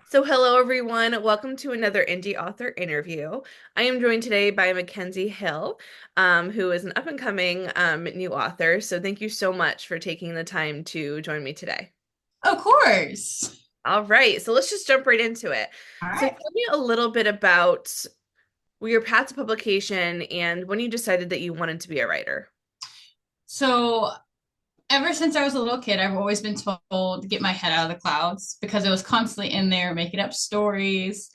So, hello everyone. Welcome to another indie author interview. I am joined today by Mackenzie Hill, who is an up-and-coming new author. So, thank you so much for taking the time to join me today. Of course. All right, so let's just jump right into it. All So, right. tell me a little bit about your path to publication and when you decided that you wanted to be a writer. So, ever since I was a little kid, I've always been told to get my head out of the clouds because I was constantly in there making up stories.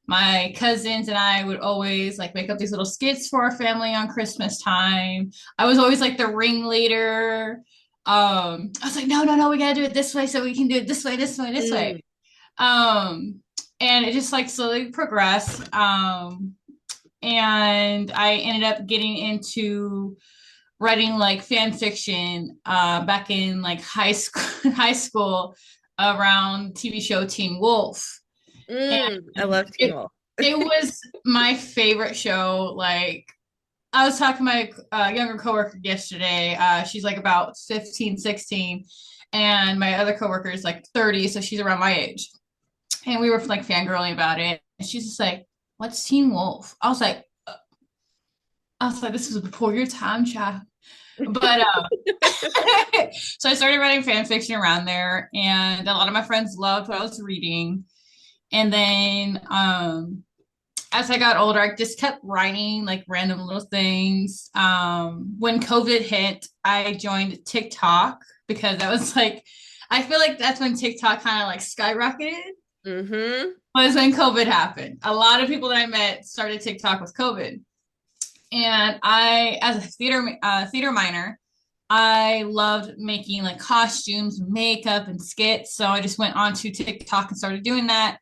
My cousins and I would always like make up these little skits for our family on Christmas time. I was always like the ringleader. I was like, no, no, no, we gotta do it this way so we can do it this way, this way, this way. Mm, Um, and it just like slowly progressed. And I ended up getting into writing like fan fiction back in like high school around TV show Teen Wolf. And I love Teen it Wolf. it was my favorite show. Like I was talking to my younger coworker yesterday. She's like about 15, 16, and my other coworker is like 30, so she's around my age. And we were like fangirling about it. And she's just like, "What's Teen Wolf?" I was like, this was before your time, child. But so I started writing fan fiction around there, and a lot of my friends loved what I was reading. And then as I got older, I just kept writing like random little things. When COVID hit, I joined TikTok because I was like, I feel like that's when TikTok kind of like skyrocketed. Mm-hmm. Was when COVID happened. A lot of people that I met started TikTok with COVID. And I, as a theater minor, I loved making like costumes, makeup, and skits. So I just went onto TikTok and started doing that,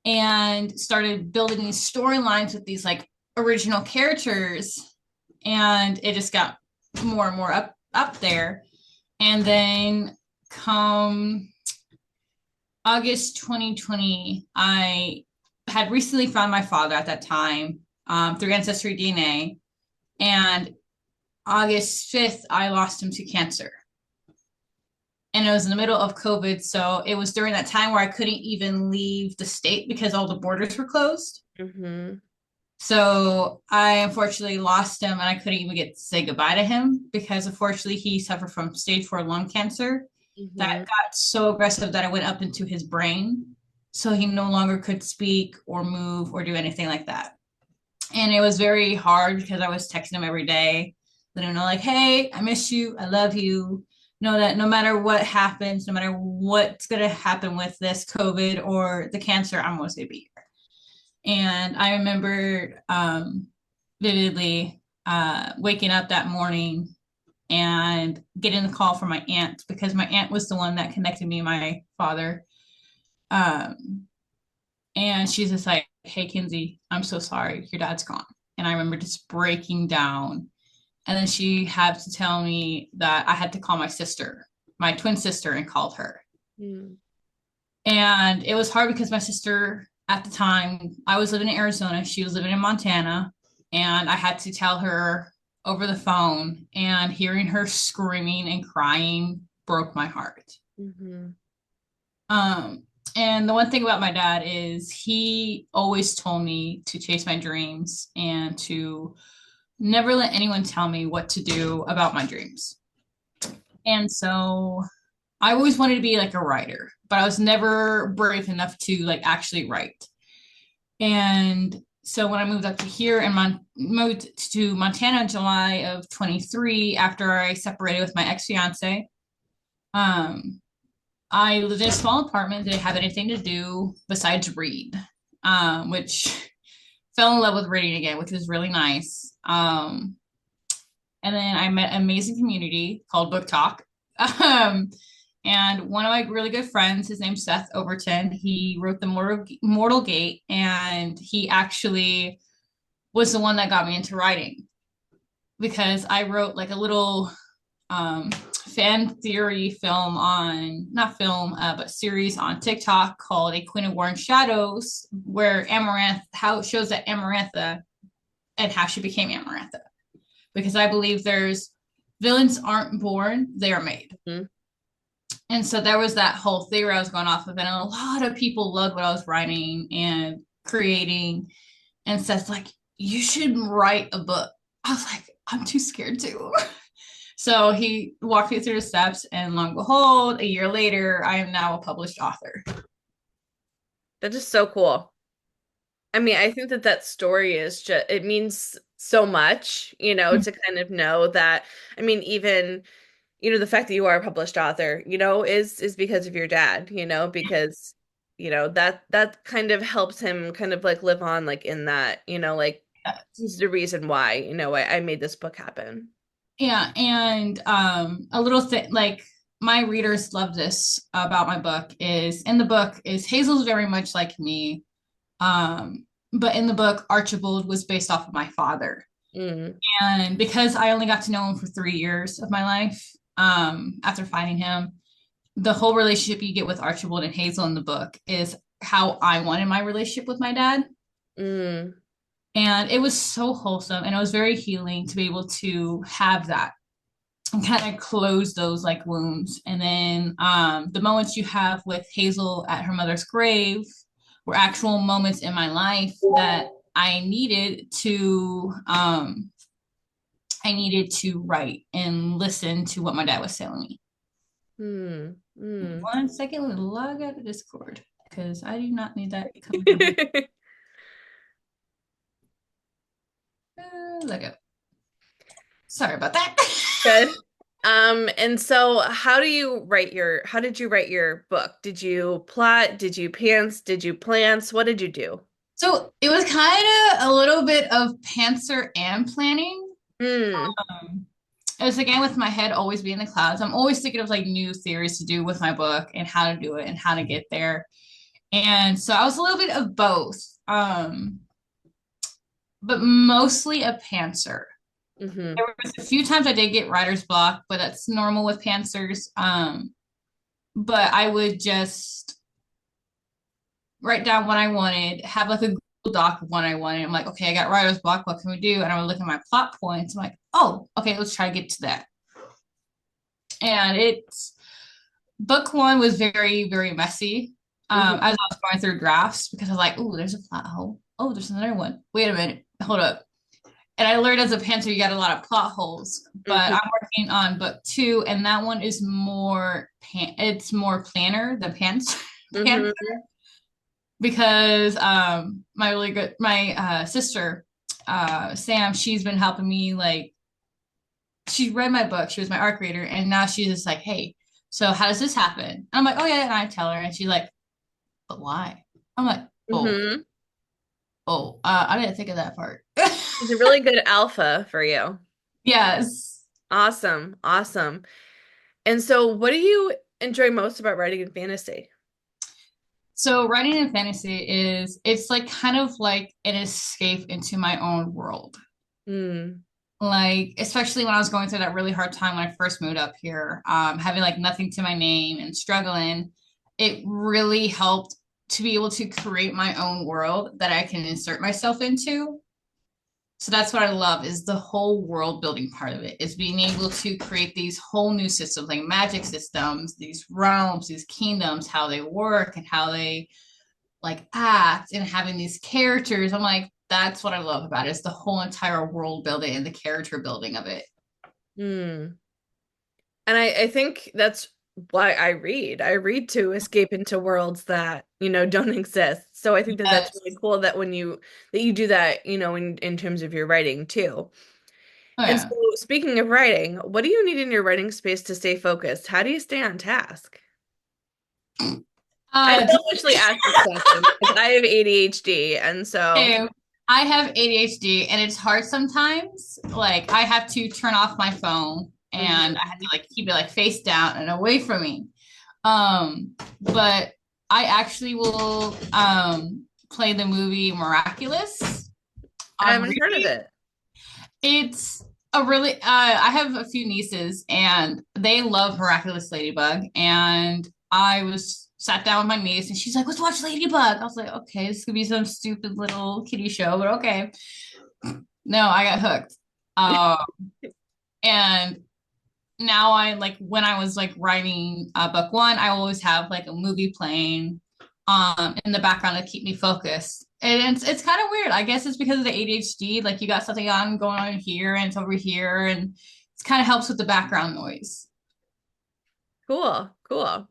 and started building these storylines with these like original characters, and it just got more and more up there. And then come August 2020, I had recently found my father at that time through Ancestry DNA. And August 5th, I lost him to cancer. And it was in the middle of COVID. So it was during that time where I couldn't even leave the state because all the borders were closed. Mm-hmm. So I unfortunately lost him, and I couldn't even get to say goodbye to him because unfortunately he suffered from stage 4 lung cancer that Mm-hmm. got so aggressive that it went up into his brain. So he no longer could speak or move or do anything like that. And it was very hard because I was texting him every day, letting him know, like, hey, I miss you. I love you. Know that no matter what happens, no matter what's going to happen with this COVID or the cancer, I'm always going to be here. And I remember vividly waking up that morning and getting the call from my aunt because my aunt was the one that connected me and my father. Um, and she's just like, hey, Kinsey, I'm so sorry. Your dad's gone. And I remember just breaking down. And then she had to tell me that I had to call my sister, my twin sister, and called her. Mm. And it was hard because my sister at the time, I was living in Arizona, she was living in Montana. And I had to tell her over the phone, and hearing her screaming and crying broke my heart. Mm-hmm. Um, and the one thing about my dad is he always told me to chase my dreams and to never let anyone tell me what to do about my dreams. And so I always wanted to be like a writer, but I was never brave enough to like actually write. And so when I moved up to here and moved to Montana in July of 23 after I separated with my ex-fiance, um, I lived in a small apartment, didn't have anything to do besides read, which fell in love with reading again, which was really nice. And then I met an amazing community called Book Talk. Um, and one of my really good friends, his name's Seth Overton, he wrote The Mortal Gate, and he actually was the one that got me into writing because I wrote like a little fan theory film on, not film, but series on TikTok called A Queen of War and Shadows, where Amaranth, how it shows that Amarantha and how she became Amarantha. Because I believe there's villains aren't born, they are made. Mm-hmm. And so there was that whole theory I was going off of, and a lot of people loved what I was writing and creating, and says like, you should write a book. I was like, I'm too scared to. So he walked me through the steps, and lo and behold, a year later, I am now a published author. That is so cool. I mean, I think that that story is just, it means so much, to kind of know that, I mean, even, the fact that you are a published author, is because of your dad, because, that kind of helps him kind of like live on like in that, like this is the reason why, I made this book happen. Yeah, and a little thing like my readers love this about my book is in the book is Hazel's very much like me. But in the book, Archibald was based off of my father. Mm, And because I only got to know him for 3 years of my life, after finding him, the whole relationship you get with Archibald and Hazel in the book is how I wanted my relationship with my dad. mm, And it was so wholesome and it was very healing to be able to have that and kind of close those like wounds. And then the moments you have with Hazel at her mother's grave were actual moments in my life that I needed to write and listen to what my dad was telling me. mm, mm. 1 second, let me log out of Discord because I do not need that coming from here. Let go. Sorry about that. Good. And so how did you write your book? Did you plot? Did you pants? Did you plans? What did you do? So it was kind of a little bit of pantser and planning. Mm, Um, it was again with my head always be in the clouds. I'm always thinking of like new theories to do with my book and how to do it and how to get there. And so I was a little bit of both, but mostly a pantser. hmm There was a few times I did get writer's block, but that's normal with pantsers. But I would just write down what I wanted, have like a Google Doc of what I wanted. I'm like, okay, I got writer's block. What can we do? And I would look at my plot points. I'm like, oh, okay, let's try to get to that. And it's book one was very, very messy. hmm As I was going through drafts because I was like, oh, there's a plot hole. Oh, there's another one. Wait a minute. Hold up. And I learned as a pantser, you got a lot of plot holes. But hmm I'm working on book two, and that one is it's more planner than pants. hmm Pantser because my really good my sister Sam, she's been helping me like she read my book, she was my art creator, and now she's just like, hey, so how does this happen? And I'm like, oh yeah, and I tell her and she's like, but why? I'm like, oh, hmm I didn't think of that part. It's a really good alpha for you. Yes. Awesome. Awesome. And so what do you enjoy most about writing in fantasy? So writing in fantasy is it's like kind of like an escape into my own world. Mm, Like especially when I was going through that really hard time when I first moved up here, having like nothing to my name and struggling, it really helped to be able to create my own world that I can insert myself into. So that's what I love is the whole world building part of it is being able to create these whole new systems like magic systems, these realms, these kingdoms, how they work and how they like act and having these characters. I'm like, that's what I love about it. It's the whole entire world building and the character building of it. mm. And I think that's why I read. I read to escape into worlds that, don't exist. So I think that that's Yes. really cool that that you do that, in terms of your writing too. Oh And so yeah. speaking of writing, what do you need in your writing space to stay focused? How do you stay on task? I Uh, selfishly asked this question because I have ADHD, and so to, I have ADHD and it's hard sometimes. Like I have to turn off my phone and I have to Mhm. like keep it like face down and away from me. But I actually will play the movie Miraculous I on haven't heard of repeat. it. It's a really I have a few nieces and they love Miraculous Ladybug and I was sat down with my niece and she's like, let's watch Ladybug. I was like, okay, this could be some stupid little kiddie show, but okay. No, I got hooked. Um, and now I like when I was like writing book one, I always have like a movie playing in the background to keep me focused. And it's kind of weird. I guess it's because of the ADHD. Like you got something on going on here and it's over here, and it kind of helps with the background noise. Cool, cool.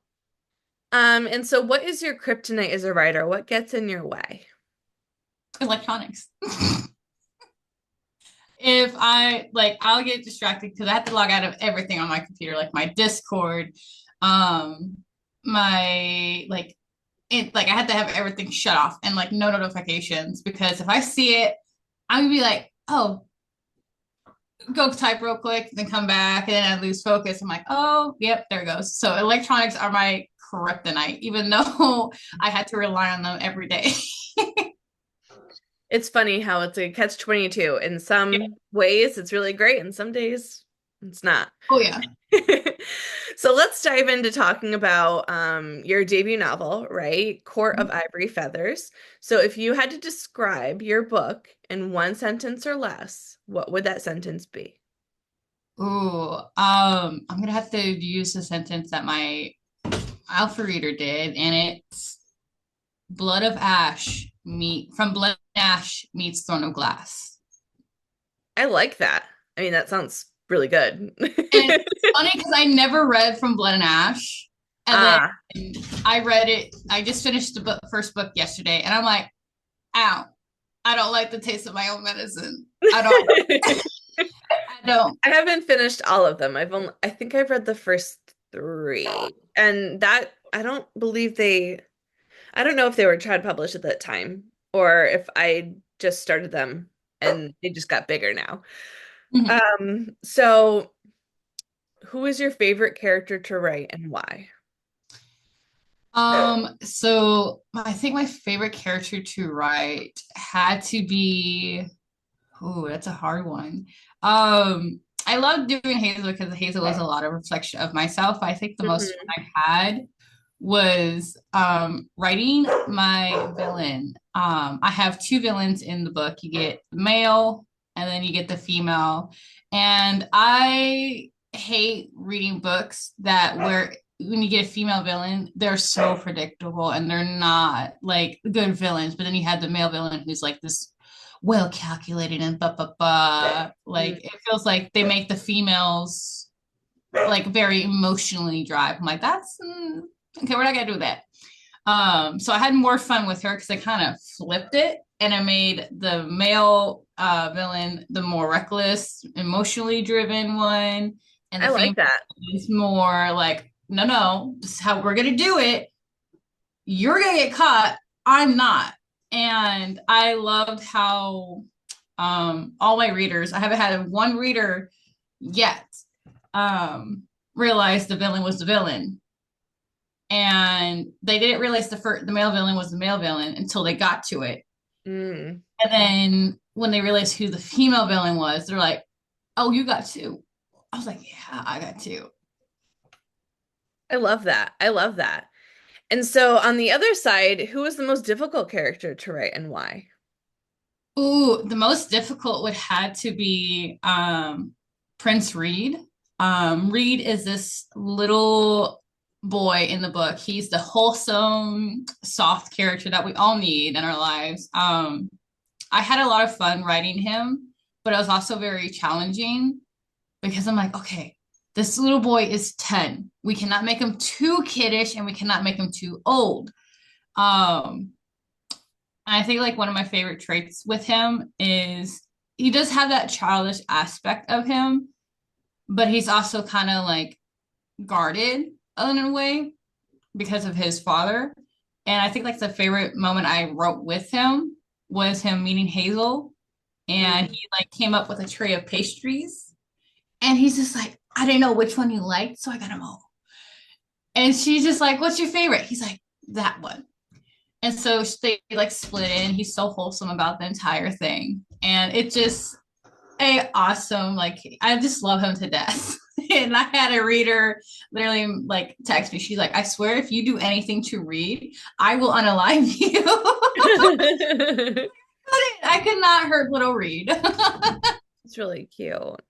And so what is your kryptonite as a writer? What gets in your way? Electronics. If I like, I'll get distracted because I have to log out of everything on my computer, like my Discord, um, my like I had to have everything shut off and like no notifications because if I see it, I would be like, oh, go type real quick, then come back, and then I lose focus. I'm like, oh, yep, there it goes. So electronics are my kryptonite, even though I had to rely on them every day. It's funny how it's a catch 22. In some ways, it's really great, and some days it's not. Oh yeah. So let's dive into talking about your debut novel, right? Court of Ivory Feathers. So if you had to describe your book in one sentence or less, what would that sentence be? Ooh, I'm gonna have to use the sentence that my alpha reader did, and it's blood of ash meet from blood of ash meets throne of glass. I like that. I mean, that sounds really good. And it's funny because I never read From Blood and Ash. And Ah, then I read it. I just finished the first book yesterday, and I'm like, ow, I don't like the taste of my own medicine. I don't. I I don't. haven't finished all of them. I think I've read the first three, and that I don't believe I don't know if they were trad published at that time or if I just started them and they just got bigger now. Mhm. So who is your favorite character to write and why? So I think my favorite character to write had to be. Oh, that's a hard one. I love doing Hazel because Hazel was a lot of reflection of myself. I think the most Mhm. fun I had was writing my villain. I have two villains in the book. You get the male and then you get the female. And I hate reading books that where when you get a female villain, they're so predictable and they're not like good villains. But then you have the male villain who's like this well calculated and blah blah blah. Like Mm. it feels like they make the females like very emotionally drive. I'm like, that's okay, we're not gonna do that. So I had more fun with her because I kind of flipped it and I made the male villain the more reckless, emotionally driven one, and the I like female that. is more like, no, no, this is how we're gonna do it. You're gonna get caught. I'm not. And I loved how all my readers, I haven't had one reader yet realize the villain was the villain, and they didn't realize the male villain was the male villain until they got to it. Mm. And then when they realized who the female villain was, they're like, "Oh, you got two." I was like, "Yeah, I got two." I love that. I love that. And so on the other side, who is the most difficult character to write and why? Ooh, the most difficult would had to be Prince Reed. Reed is this little boy in the book. He's the wholesome, soft character that we all need in our lives. I had a lot of fun writing him, but it was also very challenging because I'm like, okay, this little boy is 10. We cannot make him too kiddish and we cannot make him too old. Um, I think like one of my favorite traits with him is he does have that childish aspect of him, but he's also kind of like guarded in a way because of his father. And I think like the favorite moment I wrote with him was him meeting Hazel, and Mm. he like came up with a tray of pastries, and he's just like, I didn't know which one you liked, so I got them all. And she's just like, what's your favorite? He's like, that one. And so they like split in. He's so wholesome about the entire thing. And it just a awesome, like I just love him to death. And I had a reader literally like text me. She's like, I swear if you do anything to read, I will unalive you. I could not hurt little Reed. It's really cute.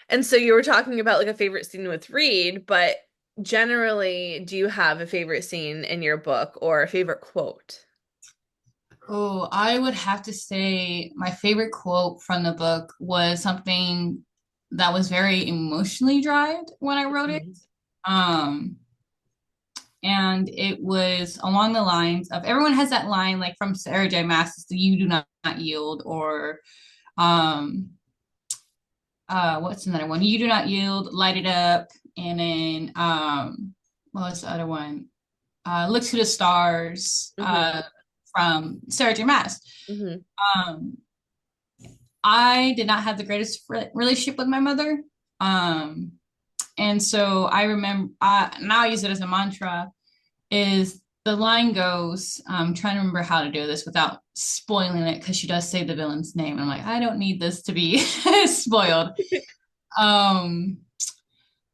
And so you were talking about like a favorite scene with Reed, but generally, do you have a favorite scene in your book or a favorite quote? Oh, I would have to say my favorite quote from the book was something that was very emotionally driven when I wrote it. Mhm. Um, and it was along the lines of everyone has that line like from Sarah J. Maas, "You do not yield," or um, what's another one? "You do not yield, light it up," and then what was the other one? "Look to the stars," Hmm. from Sarah J. Maas. Hmm. Um, I did not have the greatest relationship with my mother. Um, and so I remember, now I use it as a mantra, is the line goes, I'm trying to remember how to do this without spoiling it because she does say the villain's name. I'm like, I don't need this to be spoiled. Um,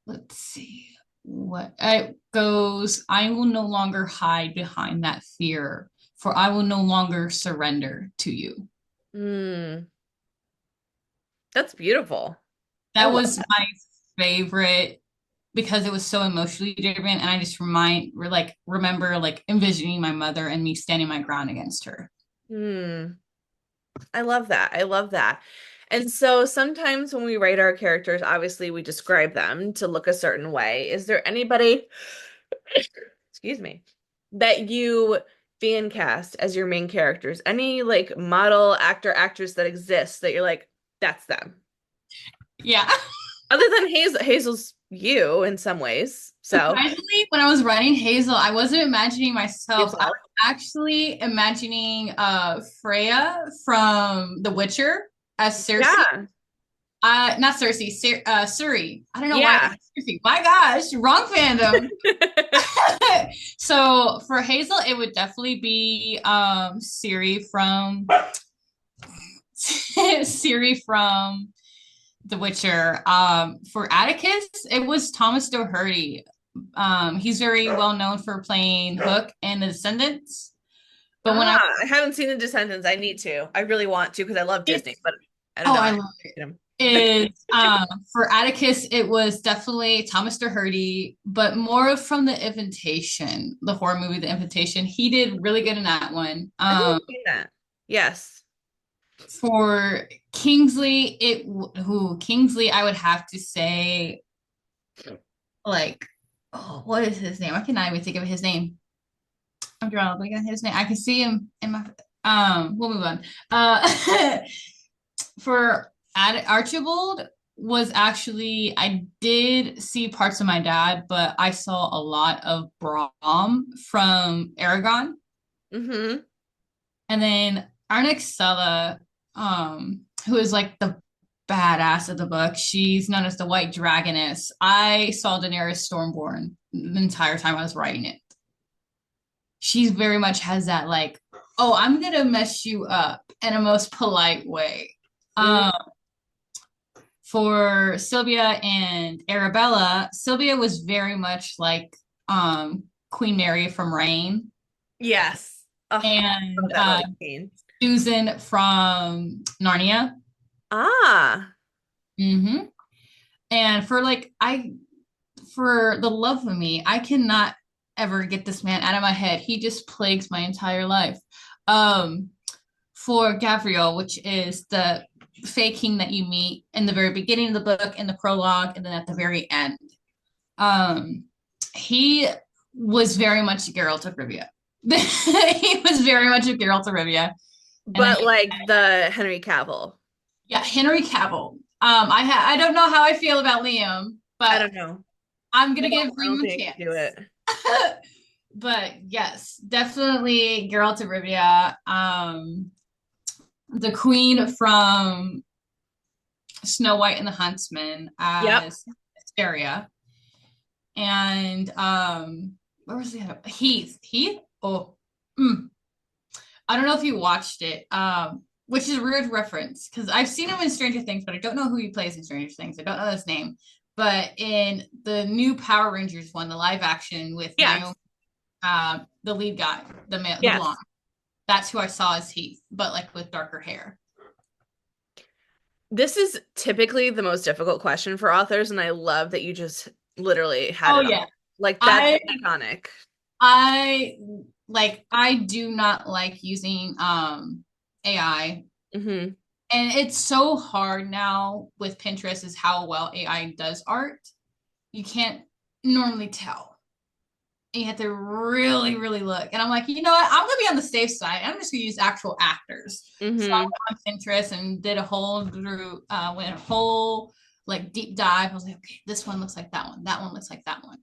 let's see what it goes. "I will no longer hide behind that fear, for I will no longer surrender to you." Mm, that's beautiful. I That love was that. my favorite because it was so emotionally driven, and I just remember like envisioning my mother and me standing my ground against her. Mm, I love that. I love that. And so sometimes when we write our characters, obviously we describe them to look a certain way. Is there anybody, excuse me, that you fan cast as your main characters? Any like model actor, actress that exists that you're like, that's them? Yeah. Other than Hazel, Hazel's you in some ways. So Surprisingly, when I was writing Hazel, I wasn't imagining myself. I yourself. was actually imagining Freya from The Witcher as Cersei. Yeah. Not Cersei, Suri. I don't know why. Yeah. Cersei. My gosh, wrong fandom. So for Hazel, it would definitely be Siri from Siri from The Witcher. For Atticus, it was Thomas Doherty. He's very well known for playing Hook in The Descendants. But when I Ah, I haven't seen The Descendants. I need to. I really want to because I love Disney, it's but I don't oh, know. I I love it. hate him. Is for Atticus, it was definitely Thomas Doherty, but more from The Invitation, the horror movie The Invitation. He did really good in that one. I think I've seen that. Yes. For Kingsley, who Kingsley, I would have to say like, oh, what is his name? I cannot even think of his name. I'm drawing a blank on his name. I can see him in my. We'll move on. For Archibald was actually I did see parts of my dad, but I saw a lot of Brahm from Aragon, Mm-hmm. and then our next Stella, who is like the badass of the book. She's known as the White Dragoness. I saw Daenerys Stormborn the entire time I was writing it. She very much has that like, oh, I'm gonna mess you up in a most polite way. Mm, Um, for Sylvia and Arabella, Sylvia was very much like Queen Mary from Reign, yes. Oh, I and love that movie scene. Susan from Narnia. Ah. Mm-hmm. And for the love of me, I cannot ever get this man out of my head. He just plagues my entire life. Um, for Gabriel, which is the Fey King that you meet in the very beginning of the book, in the prologue, and then at the very end. Um, he was very much a Geralt of Rivia. He was very much a Geralt of Rivia. And then But like the Henry Cavill. yeah, Henry Cavill. I don't know how I feel about Liam, I but don't know. I'm gonna give I don't Liam a think I could do chance. it. But yes, definitely Geralt of Rivia. The Queen from Snow White and the Huntsman Yep. as Asteria. And where was the other? Heath. Heath? Oh, mm. I don't know if you watched it. Which is a weird reference because I've seen him in Stranger Things, but I don't know who he plays in Stranger Things. I don't know his name. But in the new Power Rangers one, the live action with Naomi, Yes. the lead guy, the blonde, Yes. that's who I saw as Heath, but like with darker hair. This is typically the most difficult question for authors, and I love that you just literally had Oh it all. yeah. Like that's I iconic. I I do not like using AI. Hmm. And it's so hard now with Pinterest is how well AI does art. You can't normally tell. And you have to really, really look. And I'm like, you know what? I'm gonna be on the safe side. I'm just gonna use actual actors. So I Hmm. went on Pinterest and did a whole through went a whole like deep dive. I was like, okay, this one looks like that one. That one looks like that one.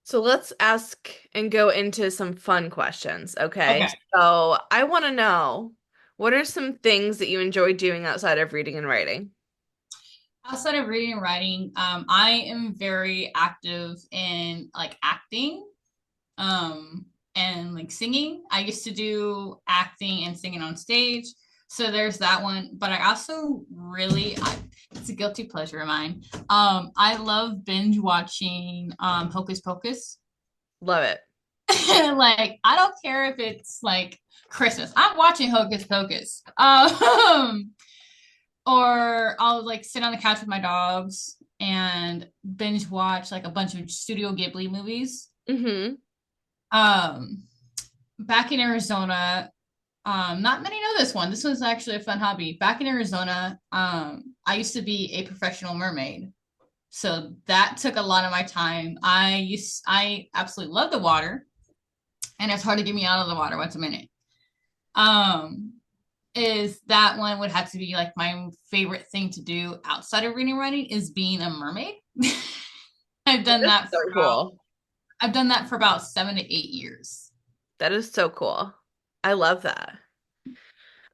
So let's ask and go into some fun questions, okay? Okay. So I want to know what are some things that you enjoy doing outside of reading and writing? Outside of reading and writing, I am very active in like acting, um, and like singing. I used to do acting and singing on stage. So there's that one. But I also it's a guilty pleasure of mine. I love binge watching Hocus Pocus. Love it. Like, I don't care if it's like Christmas. I'm watching Hocus Pocus. Or I'll like sit on the couch with my dogs and binge watch like a bunch of Studio Ghibli movies. Hmm. Um, Back in Arizona, not many know this one. This was actually a fun hobby. Back in Arizona, I used to be a professional mermaid. So that took a lot of my time. I absolutely love the water, and it's hard to get me out of the water once a minute. Um, is that one would have to be like my favorite thing to do outside of reading and writing is being a mermaid. I've That done is that so for cool. I've done that for about 7 to 8 years. That is so cool. I love that.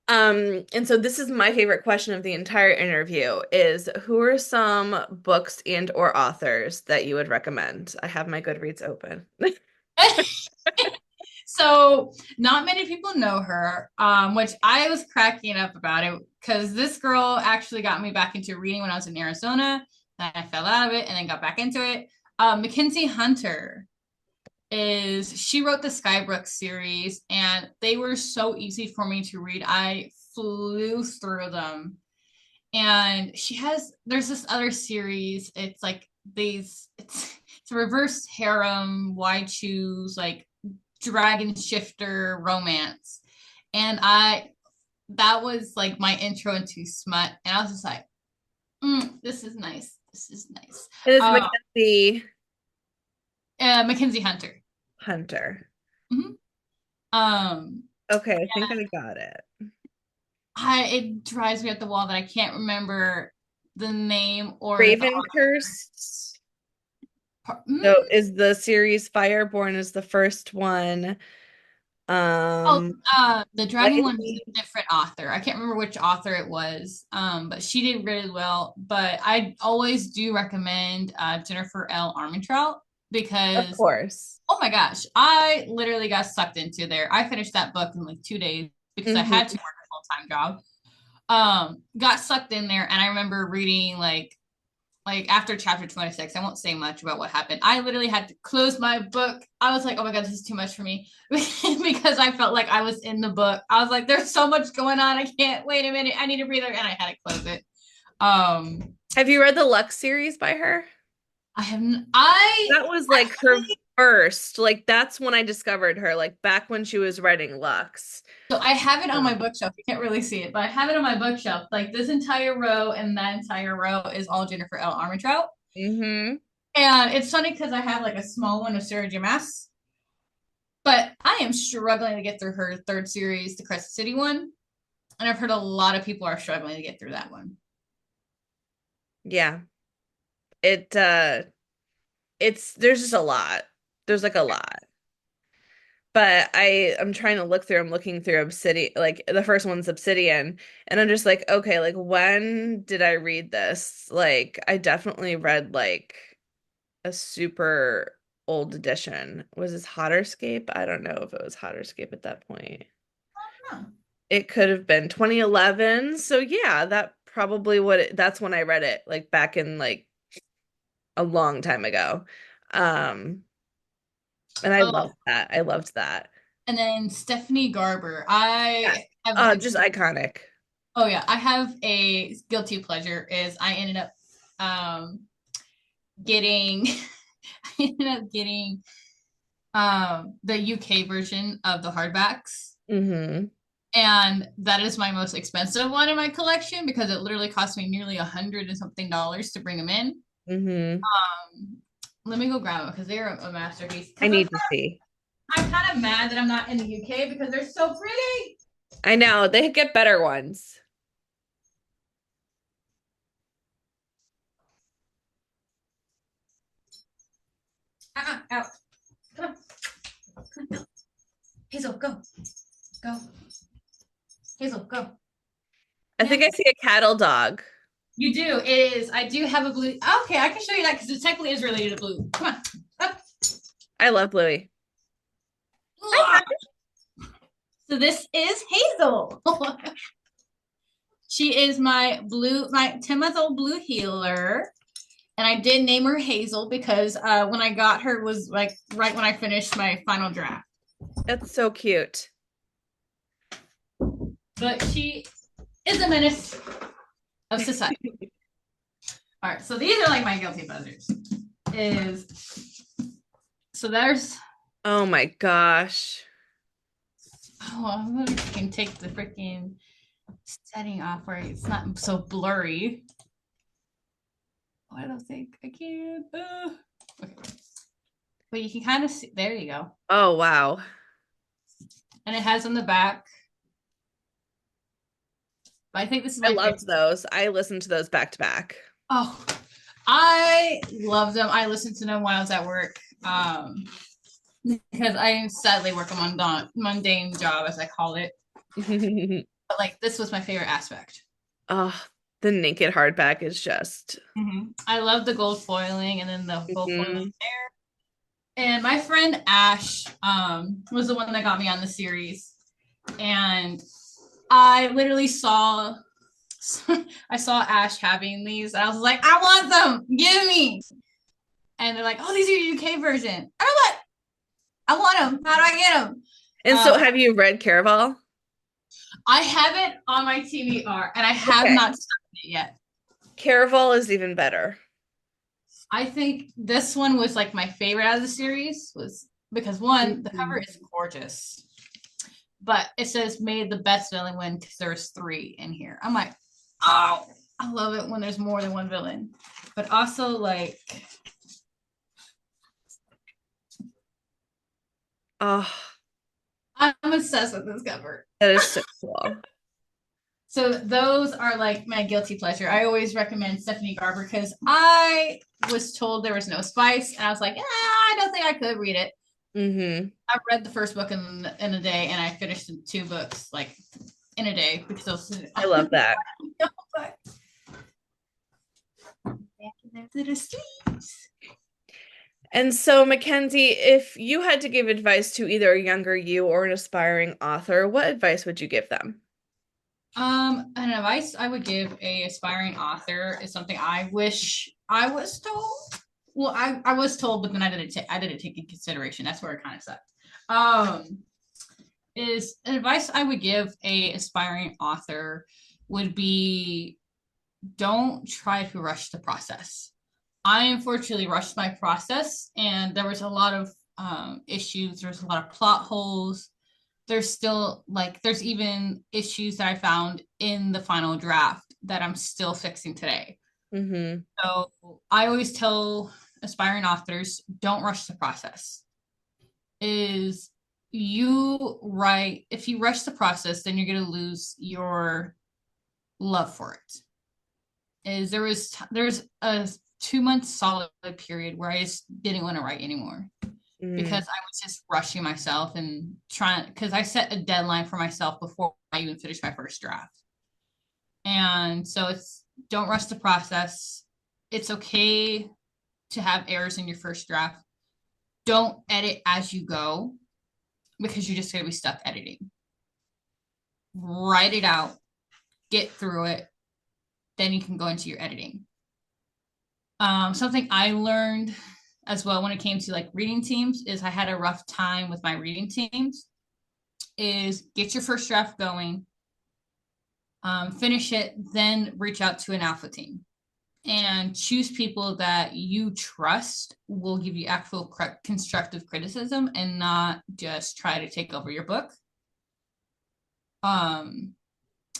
And so this is my favorite question of the entire interview is who are some books and or authors that you would recommend? I have my Goodreads open. So not many people know her, which I was cracking up about it because this girl actually got me back into reading when I was in Arizona. Then I fell out of it and then got back into it. Mackenzie Hunter she wrote the Skybrook series and they were so easy for me to read. I flew through them. And there's this other series. It's like it's a reverse harem, why choose like dragon shifter romance. And that was like my intro into smut. And I was just like, this is nice. This is nice. It is Uh, Mackenzie Mackenzie Hunter. Hunter. Mhm. Um, Okay, I think I got it. it drives me up the wall that I can't remember the name or the Raven Curse. author. So is the series Fireborn is the first one. Oh, Um, the Dragon one was Legacy. a different author. I can't remember which author it was, but she did really well. But I always do recommend Jennifer L. Armentrout Of because, course. oh my gosh, I literally got sucked into there. I finished that book in like 2 days because I had to Hmm. work a full-time job. Got sucked in there, and I remember reading like after chapter 26. I won't say much about what happened. I literally had to close my book. I was like, oh my god, this is too much for me because I felt like I was in the book. I was like, there's so much going on, I can't wait a minute, I need a breather, and I had to close it. um Have you read the Lux series by her? I haven't I That was like her first, like that's when I discovered her, like back when she was writing Lux. so I have it on my Um, bookshelf. You can't really see it, but I have it on my bookshelf. Like this entire row and that entire row is all Jennifer L. Armentrout. hmm. And it's funny because I have like a small one of Sarah J. Maas. But I am struggling to get through her third series, the Crescent City one. And I've heard a lot of people are struggling to get through that one. Yeah. It it's there's just a lot. There's like a lot. But I'm trying to look through, I'm looking through Obsidian, like the first one's Obsidian, and I'm just like, okay, like when did I read this? Like I definitely read like a super old edition. Was this Hotterscape? I don't know if it was Hotterscape at that point. Huh. It could have been 2011. So yeah, that probably that's when I read it, like back in like a long time ago. Um, and I Oh, loved that. I loved that. and then Stephanie Garber. Yeah. I have Just iconic. Oh yeah, I have a guilty pleasure. Is I ended up um, getting I ended up getting the UK version of the hardbacks. Mm-hmm. And that is my most expensive one in my collection because it literally cost me nearly $100 and something to bring them in. Mm-hmm. Let me go grab them because they're a masterpiece. I Because need to see. I'm kind of mad that I'm not in the UK because they're so pretty. I know they get better ones. Out. Come on. Come on. Hazel, go. Go. Hazel, go. I think I Yes. see a cattle dog. You do. It is. I do have a blue. Okay, I can show you that because it technically is related to blue. Come on. Up. I love Bluey. Hi, guys. So this is Hazel. She is my 10-month-old blue healer. And I did name her Hazel because when I got her was like right when I finished my final draft. That's so cute. But she is a menace of society. All right, so these are like my guilty pleasures. Is so there's Oh my gosh. I'm gonna freaking take the freaking setting off where it's not so blurry. Oh, I don't think I can. Okay. But you can kind of see. There you go. Oh wow. And it has on the back. But I think this is I my favorite. loved those. I listened to those back to back. Oh, I love them. I listened to them while I was at work. Because I sadly work a mundane job, as I call it. But like this was my favorite aspect. Oh, the naked hardback is just. I love the gold foiling and then the gold foiling. Mhm. And my friend Ash was the one that got me on the series. And I literally saw I saw Ash having these. And I was like, I want them. Give me. And they're like, oh, these are your UK version. I'm like, I want them. How do I get them? And so have you read Caraval? I have it on my TBR and I have Okay. not started it yet. Caraval is even better. I think this one was like my favorite out of the series was because one, the cover Mhm. is gorgeous, but it says made the best villain win because there's 3 in here. I'm like, oh, I love it when there's more than one villain, but also like Oh, I'm obsessed with this cover. that is so cool. So those are like my guilty pleasure. I always recommend Stephanie Garber because I was told there was no spice, and I was like, I don't think I could read it. Hmm. I read the first book in a day, and I finished the 2 books like in a day because I was I love that. back in their little sleeves. And so, Mackenzie, if you had to give advice to either a younger you or an aspiring author, what advice would you give them? An advice I would give a aspiring author is something I wish I was told. Well, I was told, but then I didn't take in consideration. That's where it kind of sucked. Um, is an advice I would give a aspiring author would be don't try to rush the process. I unfortunately rushed my process, and there was a lot of issues. There's a lot of plot holes. There's still like there's even issues that I found in the final draft that I'm still fixing today. Hmm. So I always tell aspiring authors, don't rush the process. Is you write if you rush the process, then you're gonna lose your love for it. Is there's a 2 month solid period where I just didn't want to write anymore Mm. because I was just rushing myself and trying because I set a deadline for myself before I even finished my first draft. And so it's don't rush the process. It's okay to have errors in your first draft. Don't edit as you go because you're just going to be stuck editing. Write it out, get through it, then you can go into your editing. Something I learned as well when it came to like reading teams is I had a rough time with my reading teams is get your first draft going, finish it, then reach out to an alpha team and choose people that you trust will give you actual constructive criticism and not just try to take over your book. Um,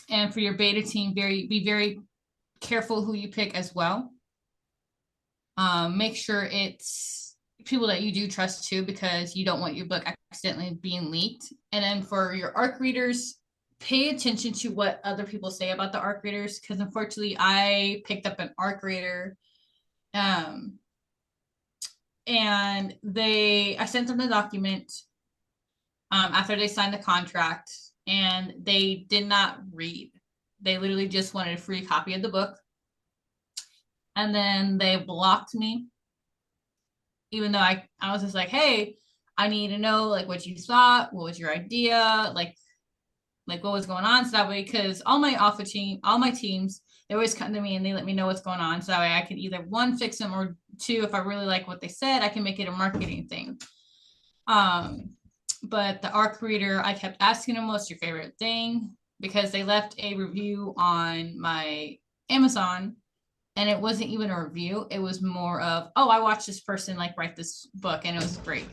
and for your beta team, be very careful who you pick as well. Make sure it's people that you do trust too, because you don't want your book accidentally being leaked. And then for your ARC readers, pay attention to what other people say about the ARC readers, because unfortunately I picked up an ARC reader, and I sent them the document after they signed the contract, and they did not read. They literally just wanted a free copy of the book, and then they blocked me, even though I was just like, hey, I need to know like what you thought, what was your idea, like what was going on, so that way, because all my teams, they always come to me and they let me know what's going on, so that way I could either one, fix them, or two, if I really like what they said, I can make it a marketing thing. But the ARC reader, I kept asking them, what's your favorite thing, because they left a review on my Amazon, and it wasn't even a review, it was more of, oh, I watched this person like write this book and it was great.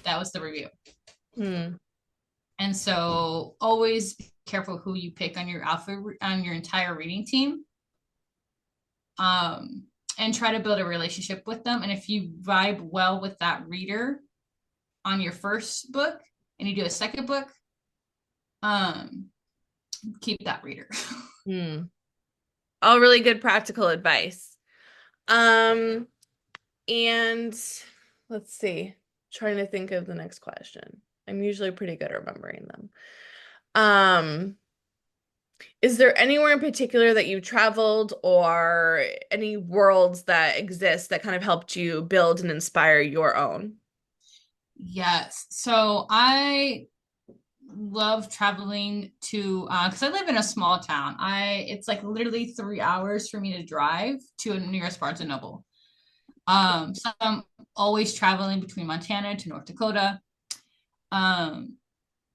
That was the review. Hmm. And so always be careful who you pick on your entire reading team. And try to build a relationship with them. And if you vibe well with that reader on your first book and you do a second book, keep that reader. Hmm. All really good practical advice. Um, and let's see. Trying to think of the next question. I'm usually pretty good at remembering them. Um, is there anywhere in particular that you traveled or any worlds that exist that kind of helped you build and inspire your own? Yes. So I love traveling to because I live in a small town. It's like literally 3 hours for me to drive to a nearest Barnes and Noble. So I'm always traveling between Montana to North Dakota. Um,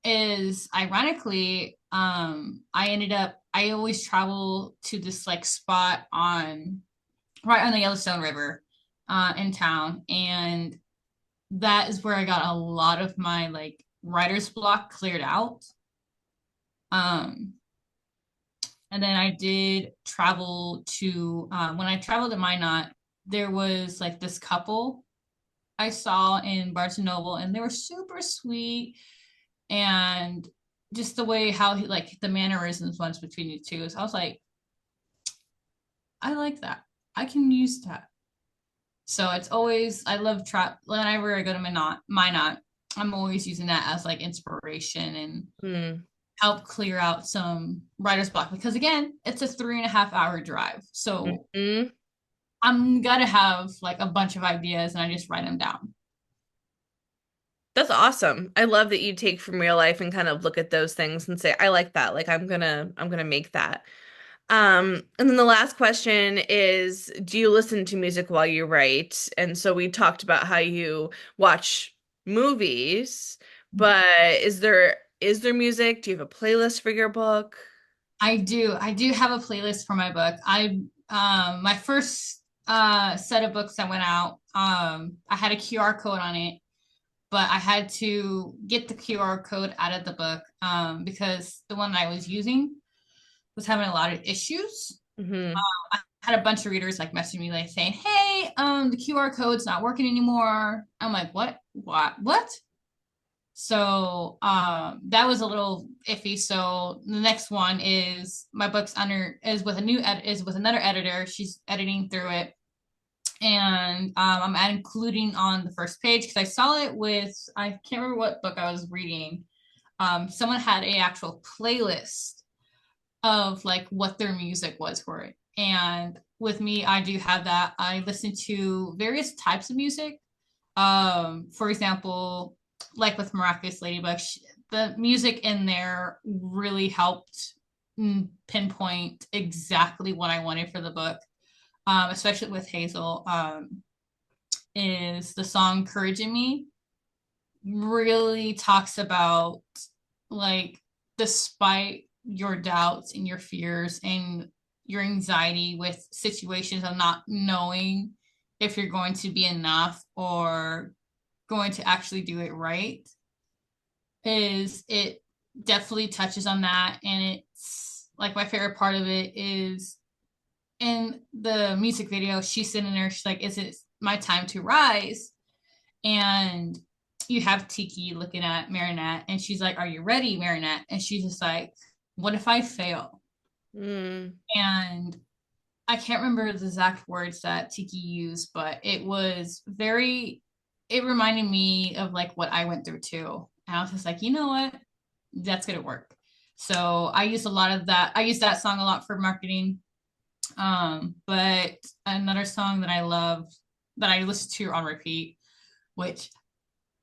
is ironically, I always travel to this like spot on right on the Yellowstone River, in town, and that is where I got a lot of my like writer's block cleared out. Um, and then I did travel to when I traveled to Minot, there was like this couple I saw in Barnes and Noble, and they were super sweet, and just the way how he like the mannerisms ones between you two. So I was like, I like that. I can use that. So it's always I love trap. Whenever I go to Minot, I'm always using that as like inspiration and Hmm. help clear out some writer's block, because again, it's a 3.5 hour drive. So Hmm. I'm gonna have like a bunch of ideas and I just write them down. That's awesome. I love that you take from real life and kind of look at those things and say, I like that. Like I'm gonna make that. And then the last question is, do you listen to music while you write? And so we talked about how you watch movies, but is there music? Do you have a playlist for your book? I do. I do have a playlist for my book. My first set of books that went out, I had a QR code on it, but I had to get the QR code out of the book because the one that I was using was having a lot of issues. Hmm. I had a bunch of readers like messaging me like saying, "Hey, the QR code's not working anymore." I'm like, "What? What?" So that was a little iffy. So the next one is my book's under is with a new is with another editor. She's editing through it, and I'm including on the first page because I saw it with I can't remember what book I was reading. Someone had a actual playlist of like what their music was for it, and with me, I do have that. I listen to various types of music. For example, like with Miraculous Ladybug, the music in there really helped pinpoint exactly what I wanted for the book. Especially with Hazel, is the song Courage in Me really talks about like despite your doubts and your fears and your anxiety with situations of not knowing if you're going to be enough or going to actually do it right, is it definitely touches on that. And it's like my favorite part of it is in the music video, she's sitting there, she's like, is it my time to rise? And you have Tiki looking at Marinette and she's like, are you ready, Marinette? And she's just like, what if I fail? Mm. And I can't remember the exact words that Tiki used, but it was very, it reminded me of like what I went through too. And I was just like, you know what? That's going to work. So I used a lot of that. I used that song a lot for marketing. But another song that I love that I listen to on repeat, which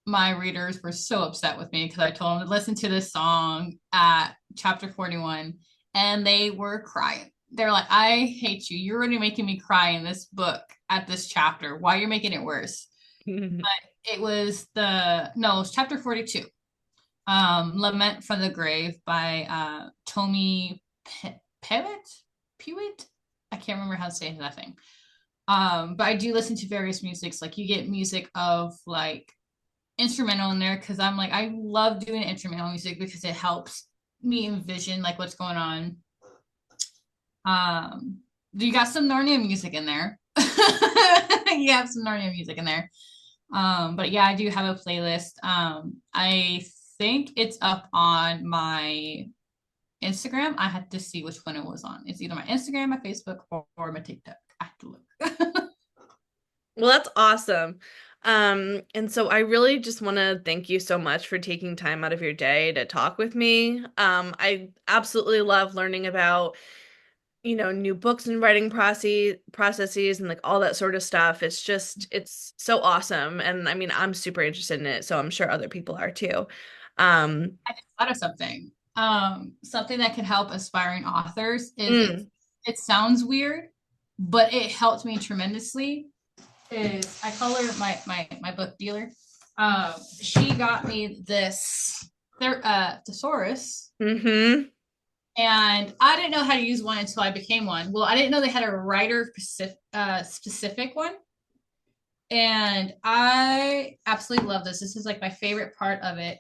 my readers were so upset with me because I told them to listen to this song at chapter 41 and they were crying. They're like, I hate you. You're already making me cry in this book at this chapter. Why you're making it worse? But it was no, it's chapter 42. Lament from the Grave by Tommy Pewitt. I can't remember how to say that thing. But I do listen to various musics. Like you get music of like instrumental in there because I'm like I love doing instrumental music because it helps me envision like what's going on. Um, you got some Narnia music in there. You have some Narnia music in there. But yeah, I do have a playlist. I think it's up on my Instagram. I had to see which one it was on. It's either my Instagram, my Facebook, or my TikTok. I have to look. Well, that's awesome. And so I really just want to thank you so much for taking time out of your day to talk with me. I absolutely love learning about, new books and writing processes and like all that sort of stuff. It's so awesome. And I mean, I'm super interested in it, so I'm sure other people are too. Um, I just thought of something. Something that can help aspiring authors is mm, it sounds weird, but it helped me tremendously. Is I call her my book dealer. She got me this thesaurus, mm-hmm. and I didn't know how to use one until I became one. Well, I didn't know they had a writer specific one, and I absolutely love this. This is like my favorite part of it.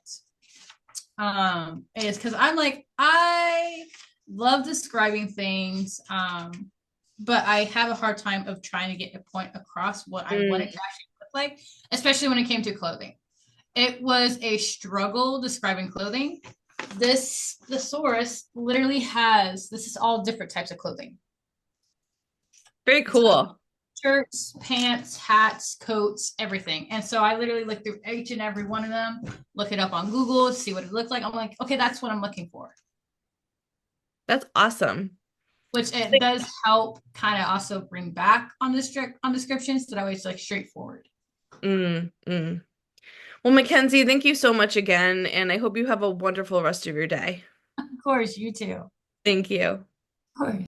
Is because I'm like I love describing things, but I have a hard time of trying to get a point across what I want it to Mm. actually look like, especially when it came to clothing. It was a struggle describing clothing. This thesaurus literally has this is all different types of clothing. Very So cool. shirts, pants, hats, coats, everything. And so I literally look through each and every one of them, look it up on Google, see what it looked like. I'm like, okay, that's what I'm looking for. That's awesome. Which it does help kind of also bring back on the strict on descriptions that always like straightforward. Mm, mm. Well, Mackenzie, thank you so much again, and I hope you have a wonderful rest of your day. Of course, you too. Thank you. Of course.